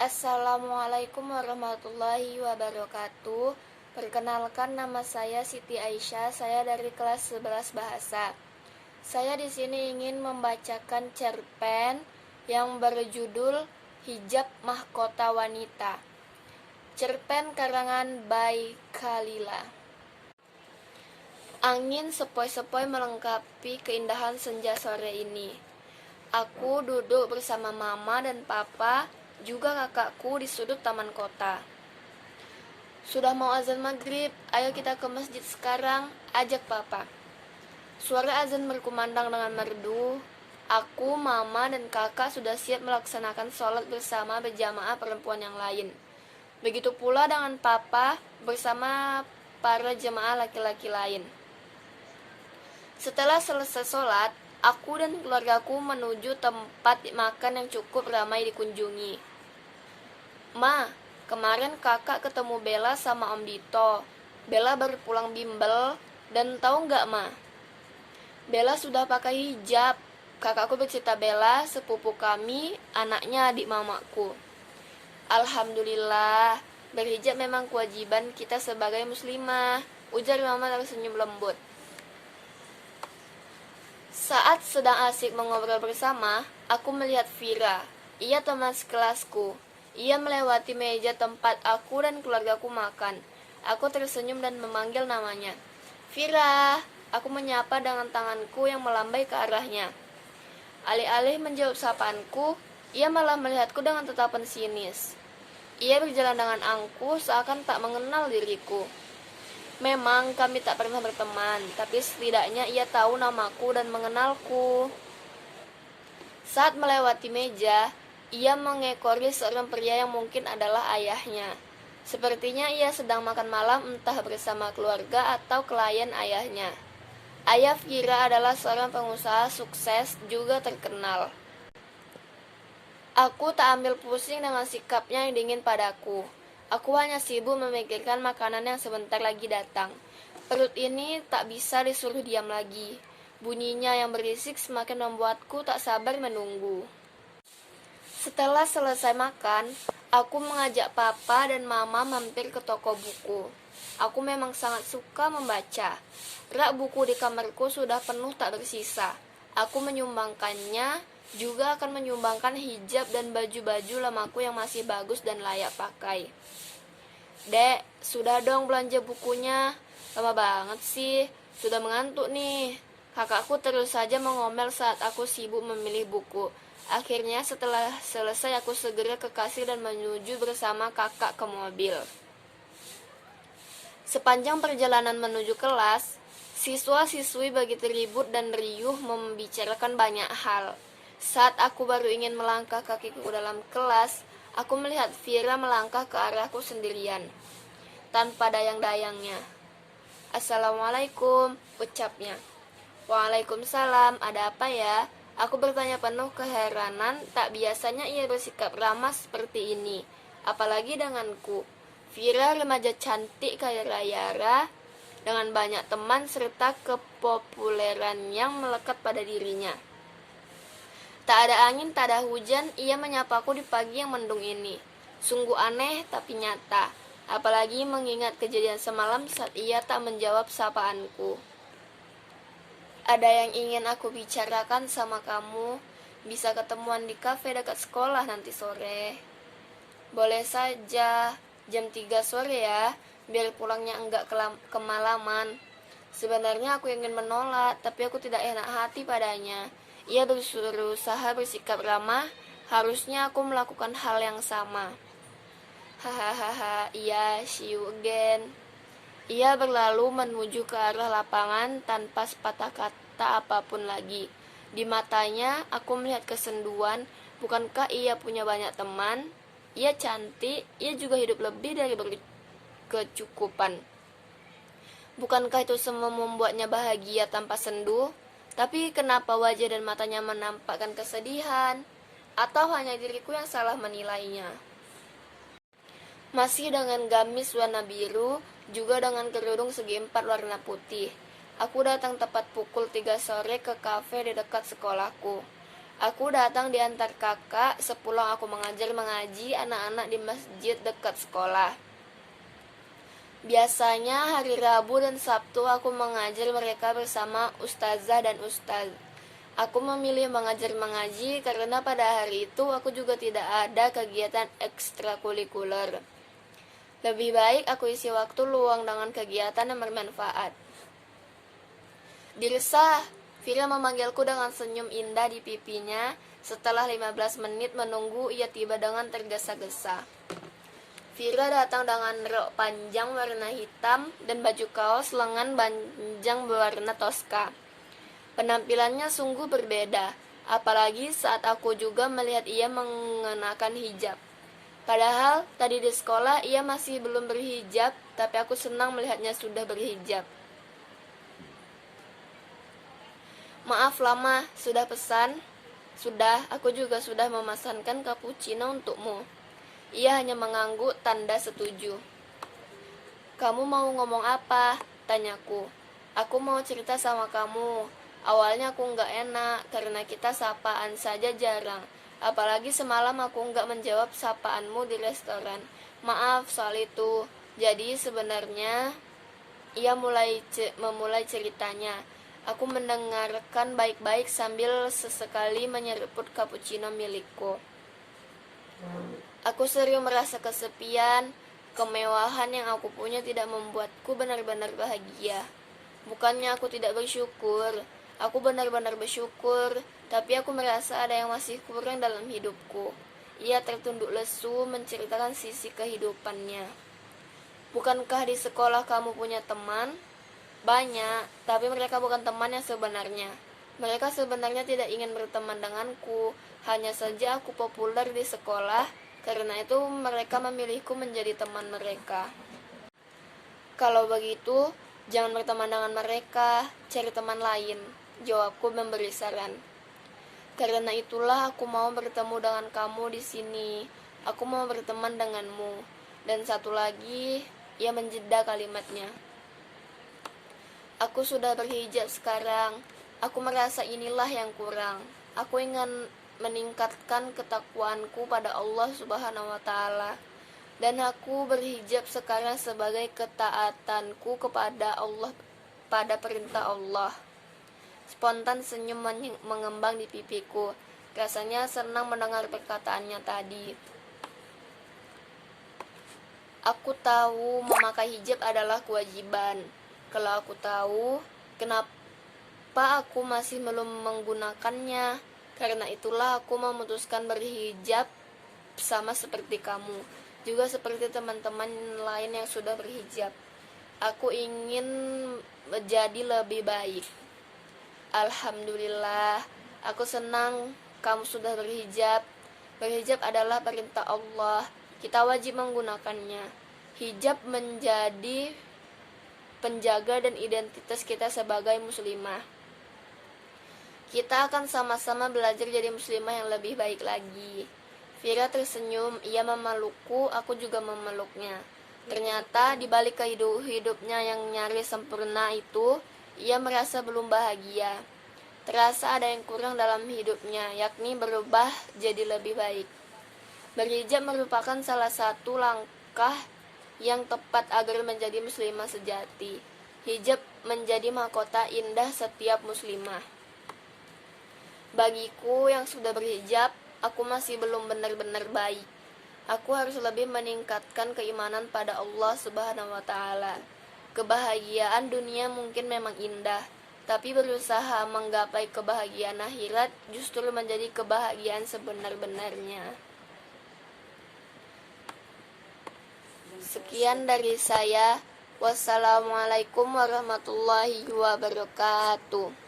Assalamualaikum warahmatullahi wabarakatuh. Perkenalkan, nama saya Siti Aisyah. Saya dari kelas 11 bahasa. Saya di sini ingin membacakan cerpen yang berjudul Hijab Mahkota Wanita. Cerpen karangan by Khalila. Angin sepoi-sepoi melengkapi keindahan senja sore ini. Aku duduk bersama mama dan papa, juga kakakku di sudut taman kota. Sudah mau azan maghrib, ayo kita ke masjid sekarang, ajak papa. Suara azan berkumandang dengan merdu. Aku, mama, dan kakak sudah siap melaksanakan sholat bersama berjamaah perempuan yang lain. Begitu pula dengan papa bersama para jemaah laki-laki lain. Setelah selesai sholat, aku dan keluargaku menuju tempat makan yang cukup ramai dikunjungi. Ma, kemarin kakak ketemu Bella sama Om Dito. Bella baru pulang bimbel, dan tahu nggak, Ma? Bella sudah pakai hijab. Kakakku bercerita Bella, sepupu kami, anaknya adik mamaku. Alhamdulillah, berhijab memang kewajiban kita sebagai muslimah, ujar mama tersenyum lembut. Saat sedang asik mengobrol bersama, aku melihat Vira. Ia teman sekelasku. Ia melewati meja tempat aku dan keluargaku makan. Aku tersenyum dan memanggil namanya. Vira, aku menyapa dengan tanganku yang melambai ke arahnya. Alih-alih menjawab sapaanku, ia malah melihatku dengan tatapan sinis. Ia berjalan dengan angkuh seakan tak mengenal diriku. Memang kami tak pernah berteman, tapi setidaknya ia tahu namaku dan mengenalku. Saat melewati meja, ia mengekori seorang pria yang mungkin adalah ayahnya. Sepertinya ia sedang makan malam entah bersama keluarga atau klien ayahnya. Ayah Vira adalah seorang pengusaha sukses juga terkenal. Aku tak ambil pusing dengan sikapnya yang dingin padaku. Aku hanya sibuk memikirkan makanan yang sebentar lagi datang. Perut ini tak bisa disuruh diam lagi. Bunyinya yang berisik semakin membuatku tak sabar menunggu. Setelah selesai makan, aku mengajak papa dan mama mampir ke toko buku. Aku memang sangat suka membaca. Rak buku di kamarku sudah penuh tak bersisa. Aku menyumbangkannya, juga akan menyumbangkan hijab dan baju-baju lamaku yang masih bagus dan layak pakai. Dek, sudah dong belanja bukunya. Lama banget sih, sudah mengantuk nih. Kakakku terus saja mengomel saat aku sibuk memilih buku. Akhirnya setelah selesai aku segera ke kasir dan menuju bersama kakak ke mobil. Sepanjang perjalanan menuju kelas, siswa-siswi begitu ribut dan riuh membicarakan banyak hal. Saat aku baru ingin melangkah kakiku dalam kelas, aku melihat Vira melangkah ke arahku sendirian, tanpa dayang-dayangnya. Assalamualaikum, ucapnya. Waalaikumsalam, ada apa ya? Aku bertanya penuh keheranan, tak biasanya ia bersikap ramah seperti ini, apalagi denganku. Vira remaja cantik kaya raya dengan banyak teman serta kepopuleran yang melekat pada dirinya. Tak ada angin, tak ada hujan, ia menyapaku di pagi yang mendung ini. Sungguh aneh tapi nyata, apalagi mengingat kejadian semalam saat ia tak menjawab sapaanku. Ada yang ingin aku bicarakan sama kamu. Bisa ketemuan di kafe dekat sekolah nanti sore. Boleh saja, jam 3 sore ya, biar pulangnya enggak kemalaman. Sebenarnya aku ingin menolak, tapi aku tidak enak hati padanya. Ia berusaha bersikap ramah, harusnya aku melakukan hal yang sama. Hahaha, iya, see you again. Ia berlalu menuju ke arah lapangan tanpa sepatah kata apapun lagi. Di matanya aku melihat kesenduan. Bukankah ia punya banyak teman? Ia cantik, ia juga hidup lebih dari berkecukupan. Bukankah itu semua membuatnya bahagia tanpa sendu? Tapi kenapa wajah dan matanya menampakkan kesedihan? Atau hanya diriku yang salah menilainya? Masih dengan gamis warna biru, juga dengan kerudung segi empat warna putih. Aku datang tepat pukul 3 sore ke kafe di dekat sekolahku. Aku datang diantar kakak sepulang aku mengajar mengaji anak-anak di masjid dekat sekolah. Biasanya hari Rabu dan Sabtu aku mengajar mereka bersama ustazah dan ustaz. Aku memilih mengajar mengaji karena pada hari itu aku juga tidak ada kegiatan ekstrakurikuler. Lebih baik aku isi waktu luang dengan kegiatan yang bermanfaat. Dirsa, Vira memanggilku dengan senyum indah di pipinya. Setelah 15 menit menunggu, ia tiba dengan tergesa-gesa. Vira datang dengan rok panjang warna hitam dan baju kaos lengan panjang berwarna toska. Penampilannya sungguh berbeda, apalagi saat aku juga melihat ia mengenakan hijab. Padahal tadi di sekolah ia masih belum berhijab, tapi aku senang melihatnya sudah berhijab. Maaf lama, sudah pesan? Sudah, aku juga sudah memesankan cappuccino untukmu. Ia hanya mengangguk tanda setuju. Kamu mau ngomong apa? Tanyaku. Aku mau cerita sama kamu. Awalnya aku nggak enak karena kita sapaan saja jarang. Apalagi semalam aku nggak menjawab sapaanmu di restoran. Maaf soal itu. Jadi sebenarnya ia memulai ceritanya. Aku mendengarkan baik-baik sambil sesekali menyeruput cappuccino milikku. Aku sering merasa kesepian. Kemewahan yang aku punya tidak membuatku benar-benar bahagia. Bukannya aku tidak bersyukur. Aku benar-benar bersyukur, tapi aku merasa ada yang masih kurang dalam hidupku. Ia tertunduk lesu menceritakan sisi kehidupannya. Bukankah di sekolah kamu punya teman? Banyak, tapi mereka bukan teman yang sebenarnya. Mereka sebenarnya tidak ingin berteman denganku. Hanya saja aku populer di sekolah, karena itu mereka memilihku menjadi teman mereka. Kalau begitu, jangan berteman dengan mereka, cari teman lain. Jawabku memberi saran. Karena itulah aku mau bertemu dengan kamu di sini. Aku mau berteman denganmu. Dan satu lagi, ia menjeda kalimatnya. Aku sudah berhijab sekarang. Aku merasa inilah yang kurang. Aku ingin meningkatkan ketakwaanku pada Allah Subhanahu wa taala. Dan aku berhijab sekarang sebagai ketaatanku kepada Allah pada perintah Allah. Spontan senyum mengembang di pipiku. Rasanya senang mendengar perkataannya tadi. Aku tahu memakai hijab adalah kewajiban. Kalau aku tahu, kenapa aku masih belum menggunakannya? Karena itulah aku memutuskan berhijab sama seperti kamu, juga seperti teman-teman lain yang sudah berhijab. Aku ingin menjadi lebih baik. Alhamdulillah, aku senang kamu sudah berhijab. Berhijab adalah perintah Allah. Kita wajib menggunakannya. Hijab menjadi penjaga dan identitas kita sebagai muslimah. Kita akan sama-sama belajar jadi muslimah yang lebih baik lagi. Vira tersenyum, ia memelukku, aku juga memeluknya. Ternyata di balik hidupnya yang nyaris sempurna itu, ia merasa belum bahagia. Terasa ada yang kurang dalam hidupnya, yakni berubah jadi lebih baik. Berhijab merupakan salah satu langkah yang tepat agar menjadi muslimah sejati. Hijab menjadi mahkota indah setiap muslimah. Bagiku yang sudah berhijab, aku masih belum benar-benar baik. Aku harus lebih meningkatkan keimanan pada Allah Subhanahu wa taala. Kebahagiaan dunia mungkin memang indah, tapi berusaha menggapai kebahagiaan akhirat justru menjadi kebahagiaan sebenar-benarnya. Sekian dari saya. Wassalamualaikum warahmatullahi wabarakatuh.